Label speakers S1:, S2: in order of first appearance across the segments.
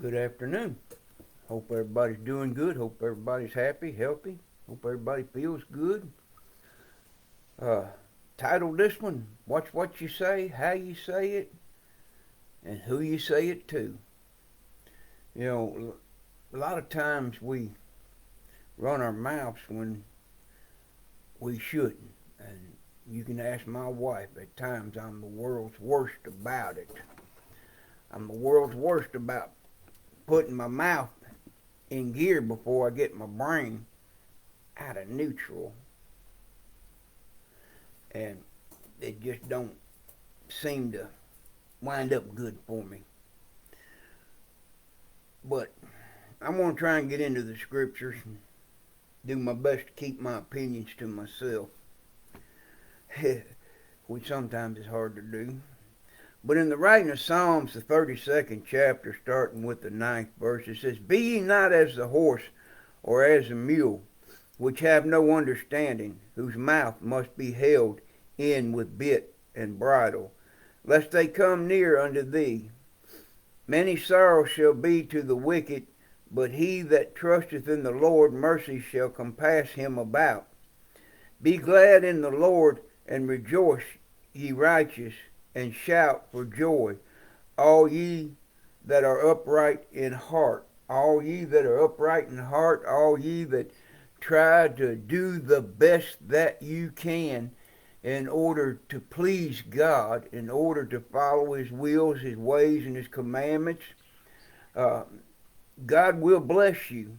S1: Good afternoon. Hope everybody's doing good. Hope everybody's happy, healthy. Hope everybody feels good. Uh, Title this one, Watch What You Say, How You Say It, and Who You Say It To. You know, a lot of times we run our mouths when we shouldn't. And you can ask my wife, at times I'm the world's worst about it. I'm the world's worst about putting my mouth in gear before I get my brain out of neutral, and it just don't seem to wind up good for me. But I'm going to try and get into the scriptures and do my best to keep my opinions to myself, which sometimes is hard to do. But in the writing of Psalms, the 32nd chapter, starting with the ninth verse, it says, Be ye not as the horse or as the mule, which have no understanding, whose mouth must be held in with bit and bridle, lest they come near unto thee. Many sorrows shall be to the wicked, but he that trusteth in the Lord, mercy shall compass him about. Be glad in the Lord, and rejoice, ye righteous, and shout for joy, all ye that are upright in heart. All ye that are upright in heart, all ye that try to do the best that you can in order to please God, in order to follow His wills, His ways, and His commandments. Uh, God will bless you.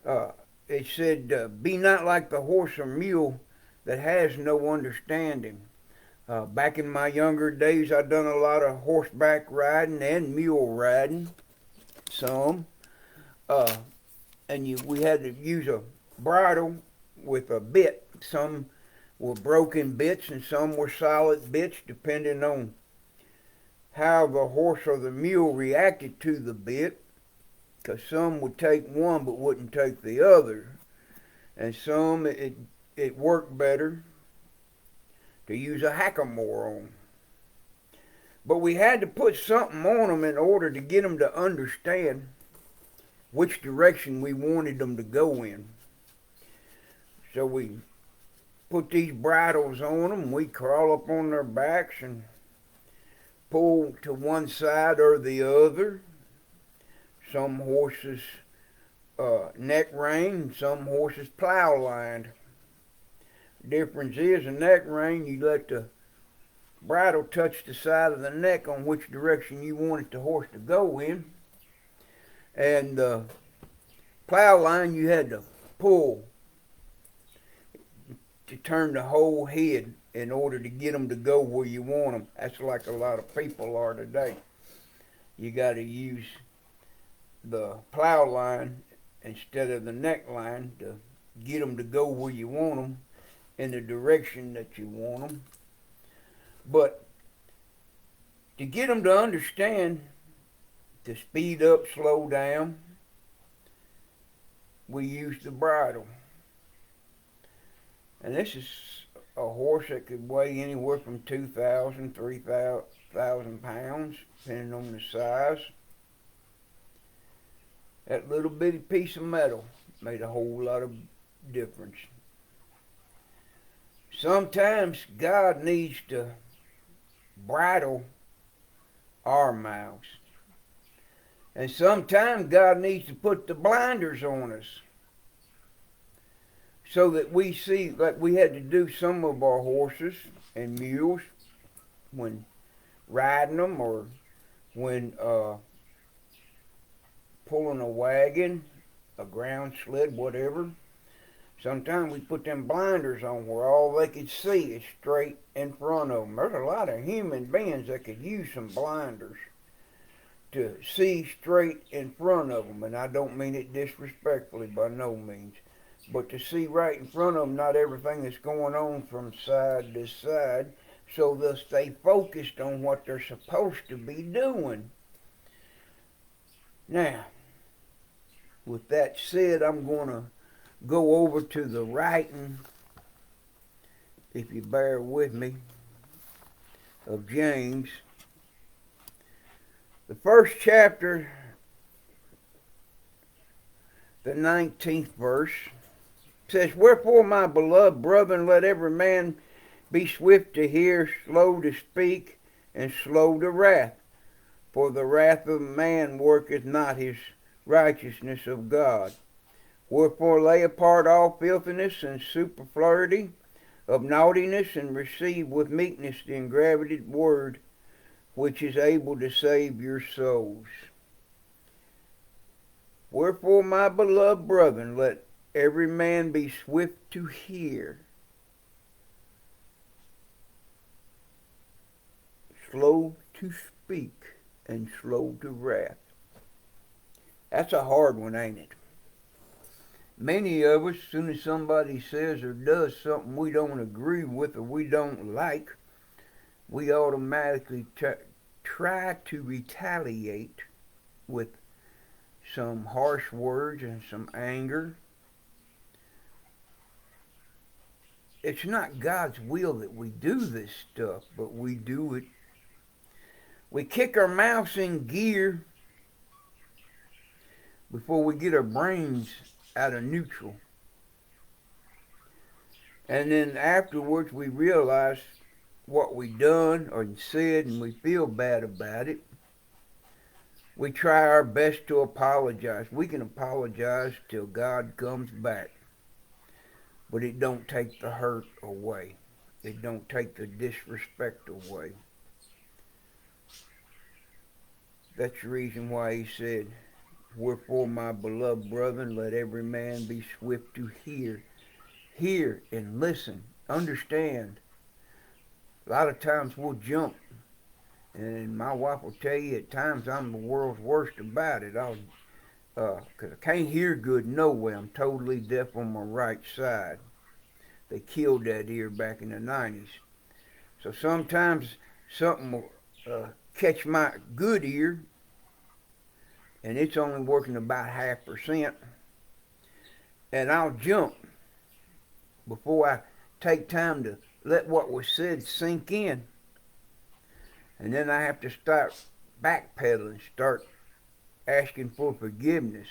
S1: Uh, it said, Be not like the horse or mule that has no understanding. Back in my younger days, I'd done a lot of horseback riding and mule riding, some. Uh, we had to use a bridle with a bit. Some were broken bits and some were solid bits, depending on how the horse or the mule reacted to the bit, because some would take one but wouldn't take the other, and some it worked better to use a hackamore on. But we had to put something on them in order to get them to understand which direction we wanted them to go in. So we put these bridles on them. We crawl up on their backs and pull to one side or the other. Some horses neck rein, some horses plow lined. Difference is, a neck rein, you let the bridle touch the side of the neck on which direction you wanted the horse to go in. And the plow line, you had to pull to turn the whole head in order to get them to go where you want them. That's like a lot of people are today. You got to use the plow line instead of the neck line to get them to go where you want them in the direction that you want them. But to get them to understand, to speed up, slow down, we use the bridle. And this is a horse that could weigh anywhere from 2,000, 3,000 pounds, depending on the size. That little bitty piece of metal made a whole lot of difference. Sometimes God needs to bridle our mouths. And sometimes God needs to put the blinders on us so that we see, like we had to do some of our horses and mules when riding them, or when pulling a wagon, a ground sled, whatever. Sometimes we put them blinders on where all they could see is straight in front of them. There's a lot of human beings that could use some blinders to see straight in front of them. And I don't mean it disrespectfully, by no means. But to see right in front of them, not everything that's going on from side to side, so they'll stay focused on what they're supposed to be doing. Now, with that said, I'm going to go over to the writing, if you bear with me, of James. The first chapter the 19th verse. It says, "Wherefore, my beloved brethren, let every man be swift to hear, slow to speak, and slow to wrath. For the wrath of man worketh not his righteousness of God. Wherefore lay apart all filthiness and superfluity of naughtiness, and receive with meekness the engrafted word, which is able to save your souls. Wherefore, my beloved brethren, let every man be swift to hear, slow to speak, and slow to wrath." That's a hard one, ain't it? Many of us, as soon as somebody says or does something we don't agree with or we don't like, we automatically try to retaliate with some harsh words and some anger. It's not God's will that we do this stuff, but we do it. We kick our mouths in gear before we get our brains out of neutral. And then afterwards we realize what we done or said, and we feel bad about it. We try our best to apologize. We can apologize till God comes back. But it don't take the hurt away. It don't take the disrespect away. That's the reason why he said, "Wherefore, my beloved brethren, let every man be swift to hear." Hear and listen. Understand. A lot of times we'll jump. And my wife will tell you at times I'm the world's worst about it. Because I can't hear good no way. I'm totally deaf on my right side. They killed that ear back in the 90s. So sometimes something will catch my good ear, and it's only working about 0.5%, and I'll jump before I take time to let what was said sink in. And then I have to start backpedaling, start asking for forgiveness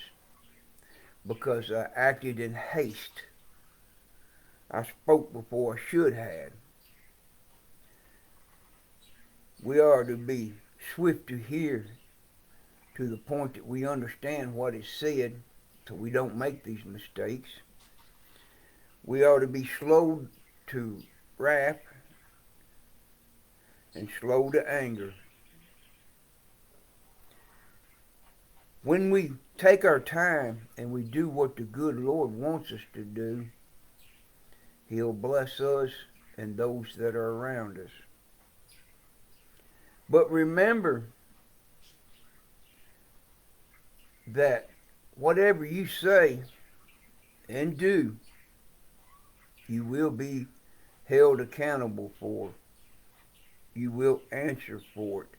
S1: because I acted in haste. I spoke before I should have. We are to be swift to hear to the point that we understand what is said so we don't make these mistakes. We are to be slow to wrath and slow to anger. When we take our time and we do what the good Lord wants us to do, He'll bless us and those that are around us. But remember that whatever you say and do, you will be held accountable for. You will answer for it.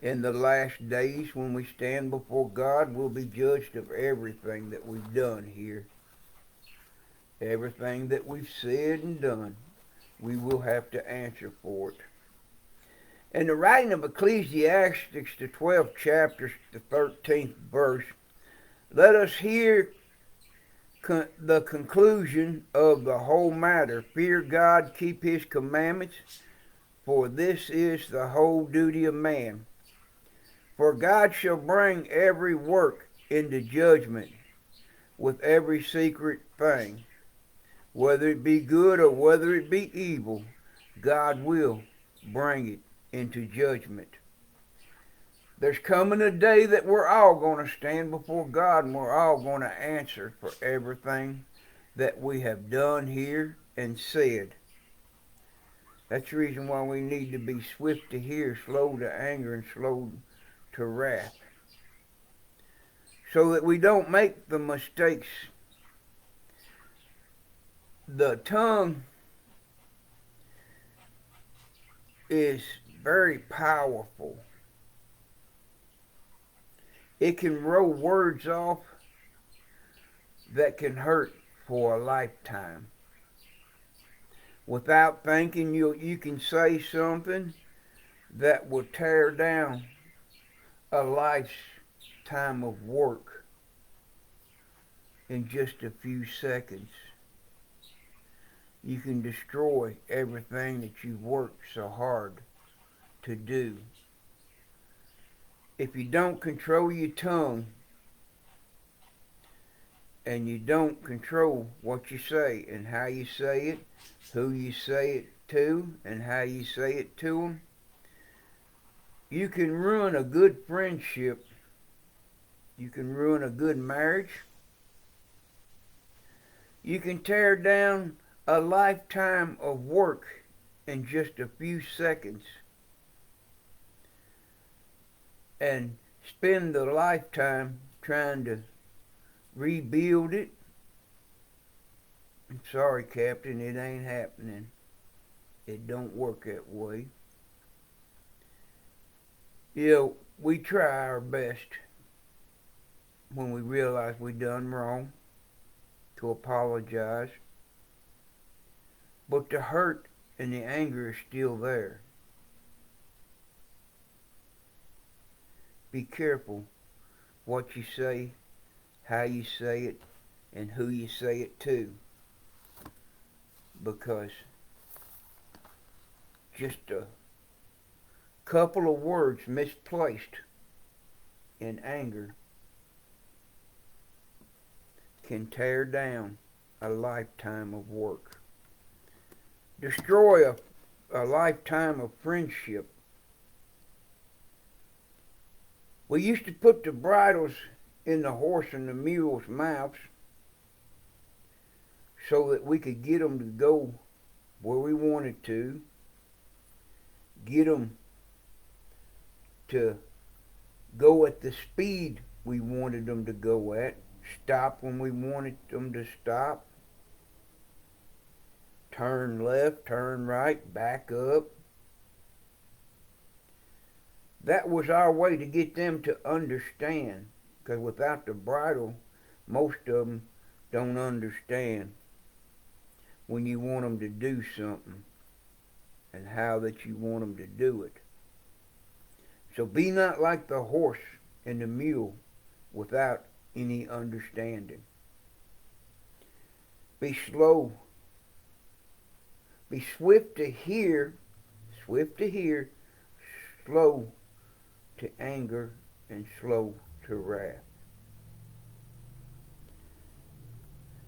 S1: In the last days, when we stand before God, we'll be judged of everything that we've done here. Everything that we've said and done, we will have to answer for it. In the writing of Ecclesiastes, the 12th chapter, the 13th verse, let us hear the conclusion of the whole matter. Fear God, keep His commandments, for this is the whole duty of man. For God shall bring every work into judgment with every secret thing. Whether it be good or whether it be evil, God will bring it into judgment. There's coming a day that we're all going to stand before God, and we're all going to answer for everything that we have done here and said. That's the reason why we need to be swift to hear, slow to anger, and slow to wrath, so that we don't make the mistakes. The tongue is very powerful. It can roll words off that can hurt for a lifetime. Without thinking, you can say something that will tear down a lifetime of work. in just a few seconds. You can destroy everything that you've worked so hard to do. If you don't control your tongue and you don't control what you say and how you say it, who you say it to and how you say it to them, you can ruin a good friendship. You can ruin a good marriage. You can tear down a lifetime of work in just a few seconds and spend the lifetime trying to rebuild it. I'm sorry, Captain, it ain't happening. It don't work that way. You know, we try our best when we realize we done wrong to apologize, but the hurt and the anger is still there. Be careful what you say, how you say it, and who you say it to, because just a couple of words misplaced in anger can tear down a lifetime of work. Destroy a lifetime of friendship. We used to put the bridles in the horse and the mule's mouths so that we could get them to go where we wanted to, get them to go at the speed we wanted them to go at, stop when we wanted them to stop, turn left, turn right, back up. That was our way to get them to understand, because without the bridle, most of them don't understand when you want them to do something and how that you want them to do it. So be not like the horse and the mule without any understanding. Be slow. Be swift to hear, slow to anger, and slow to wrath.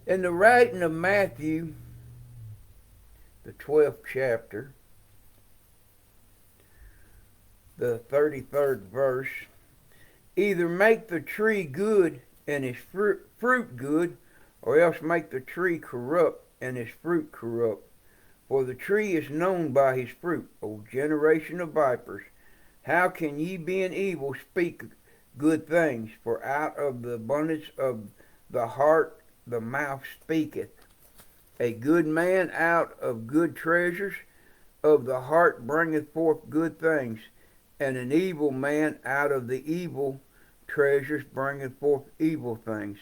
S1: In the writing of Matthew, the 12th chapter, the 33rd verse, either make the tree good and its fruit good, or else make the tree corrupt and its fruit corrupt. For the tree is known by his fruit. O generation of vipers, how can ye being evil speak good things? For out of the abundance of the heart the mouth speaketh. A good man out of good treasures of the heart bringeth forth good things, and an evil man out of the evil treasures bringeth forth evil things.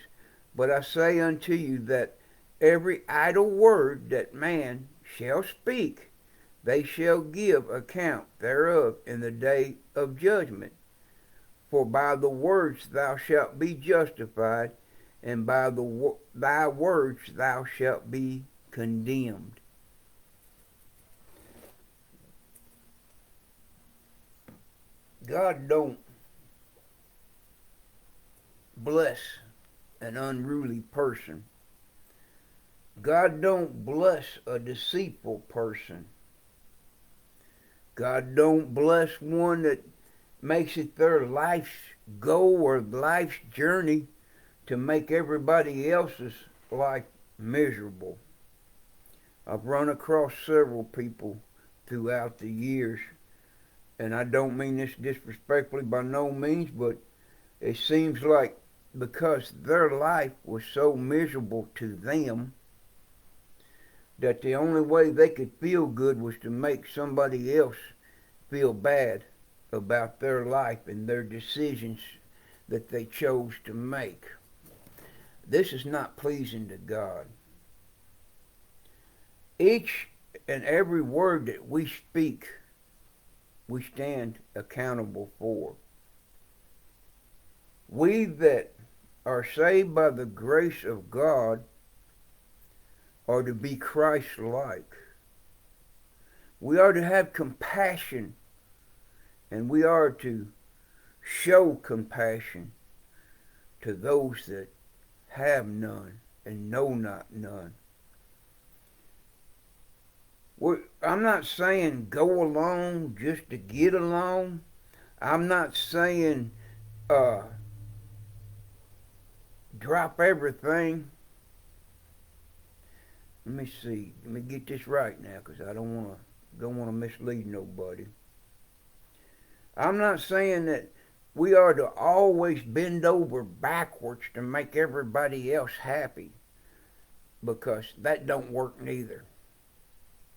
S1: But I say unto you that every idle word that man shall speak, they shall give account thereof in the day of judgment. For by the words thou shalt be justified, and by thy words thou shalt be condemned. God don't bless an unruly person. God don't bless a deceitful person. God don't bless one that makes it their life's goal or life's journey to make everybody else's life miserable. I've run across several people throughout the years, and I don't mean this disrespectfully by no means, but it seems like because their life was so miserable to them that the only way they could feel good was to make somebody else feel bad about their life and their decisions that they chose to make. This is not pleasing to God. Each and every word that we speak, we stand accountable for. We that are saved by the grace of God are to be Christ-like. We are to have compassion, and we are to show compassion to those that have none and know not none. I'm not saying go along just to get along. I'm not saying drop everything. Let me see. Let me get this right now, because I don't want to mislead nobody. I'm not saying that we are to always bend over backwards to make everybody else happy, because that don't work neither.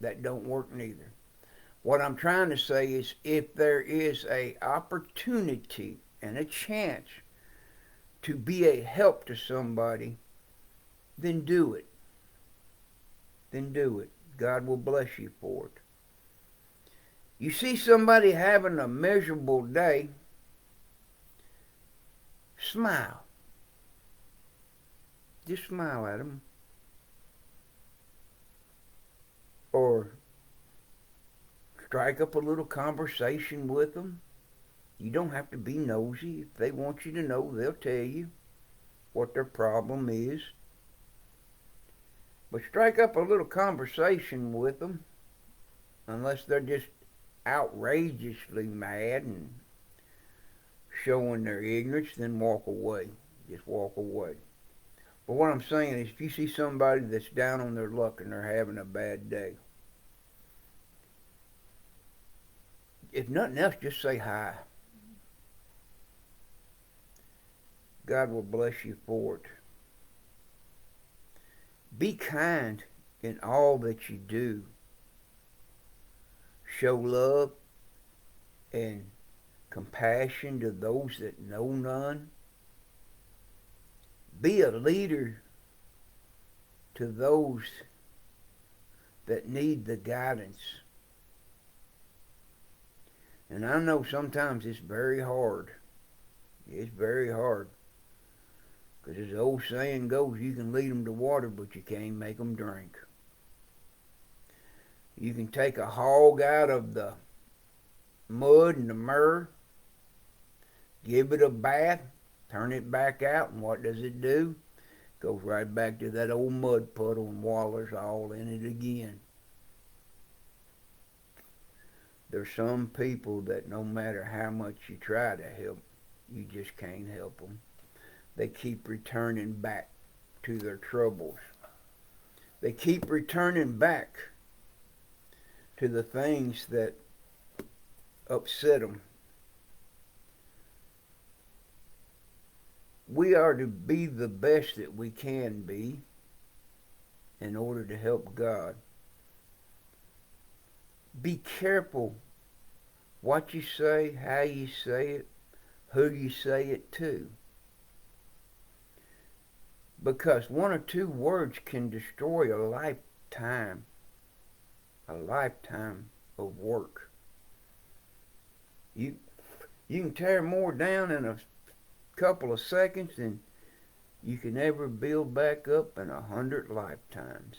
S1: That don't work neither. What I'm trying to say is, if there is a opportunity and a chance to be a help to somebody, then do it. Then do it. God will bless you for it. You see somebody having a miserable day, smile. Just smile at them. Or strike up a little conversation with them. You don't have to be nosy. If they want you to know, they'll tell you what their problem is. But strike up a little conversation with them, unless they're just outrageously mad and showing their ignorance, then walk away. Just walk away. But what I'm saying is, if you see somebody that's down on their luck and they're having a bad day, if nothing else, just say hi. God will bless you for it. Be kind in all that you do. Show love and compassion to those that know none. Be a leader to those that need the guidance. And I know sometimes it's very hard. It's very hard. Because as the old saying goes, you can lead them to water, but you can't make them drink. You can take a hog out of the mud and the myrrh, give it a bath, turn it back out, and what does it do? It goes right back to that old mud puddle and wallers all in it again. There's some people that no matter how much you try to help, you just can't help them. They keep returning back to their troubles. They keep returning back to the things that upset them. We are to be the best that we can be in order to help God. Be careful what you say, how you say it, who you say it to. Because one or two words can destroy a lifetime of work. You can tear more down in a couple of seconds than you can ever build back up in 100 lifetimes.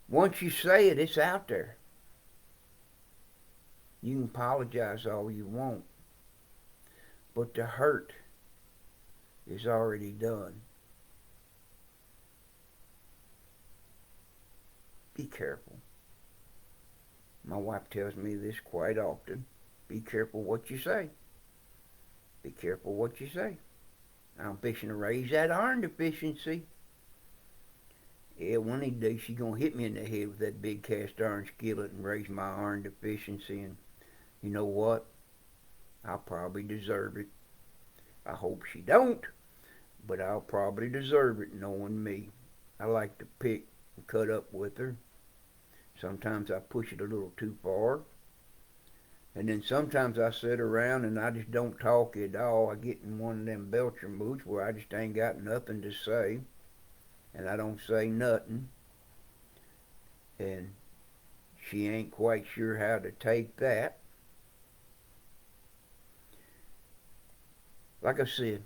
S1: Once you say it, it's out there. You can apologize all you want, but the hurt is already done. Be careful. My wife tells me this quite often. Be careful what you say. Be careful what you say. I'm fixing to raise that iron deficiency. Yeah, one of these days she's going to hit me in the head with that big cast iron skillet and raise my iron deficiency. And you know what? I'll probably deserve it. I hope she don't, but I'll probably deserve it knowing me. I like to pick and cut up with her. Sometimes I push it a little too far. And then sometimes I sit around and I just don't talk at all. I get in one of them belcher moods where I just ain't got nothing to say. And I don't say nothing. And she ain't quite sure how to take that. Like I said,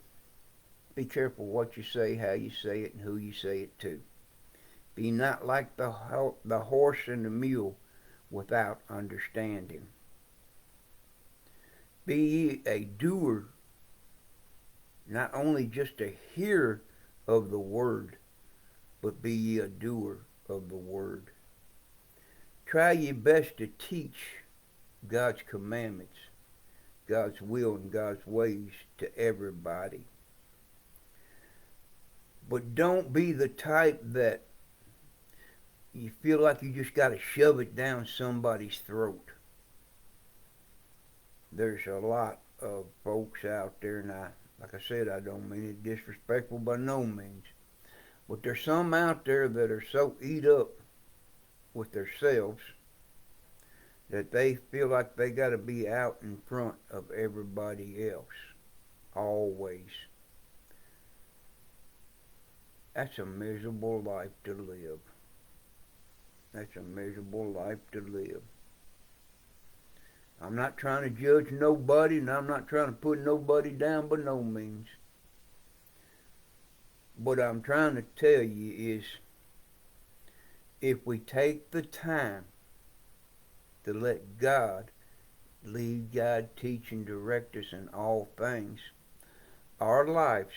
S1: be careful what you say, how you say it, and who you say it to. Be not like the horse and the mule without understanding. Be ye a doer, not only just a hearer of the word, but be ye a doer of the word. Try ye best to teach God's commandments, God's will, and God's ways to everybody. But don't be the type that you feel like you just got to shove it down somebody's throat. There's a lot of folks out there, and like I said, I don't mean it disrespectful by no means, but there's some out there that are so eat up with themselves that they feel like they got to be out in front of everybody else, always. That's a miserable life to live. That's a miserable life to live. I'm not trying to judge nobody, and I'm not trying to put nobody down by no means. What I'm trying to tell you is, if we take the time to let God lead, guide, teach, and direct us in all things, our lives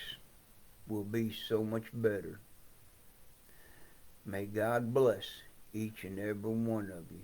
S1: will be so much better. May God bless each and every one of you.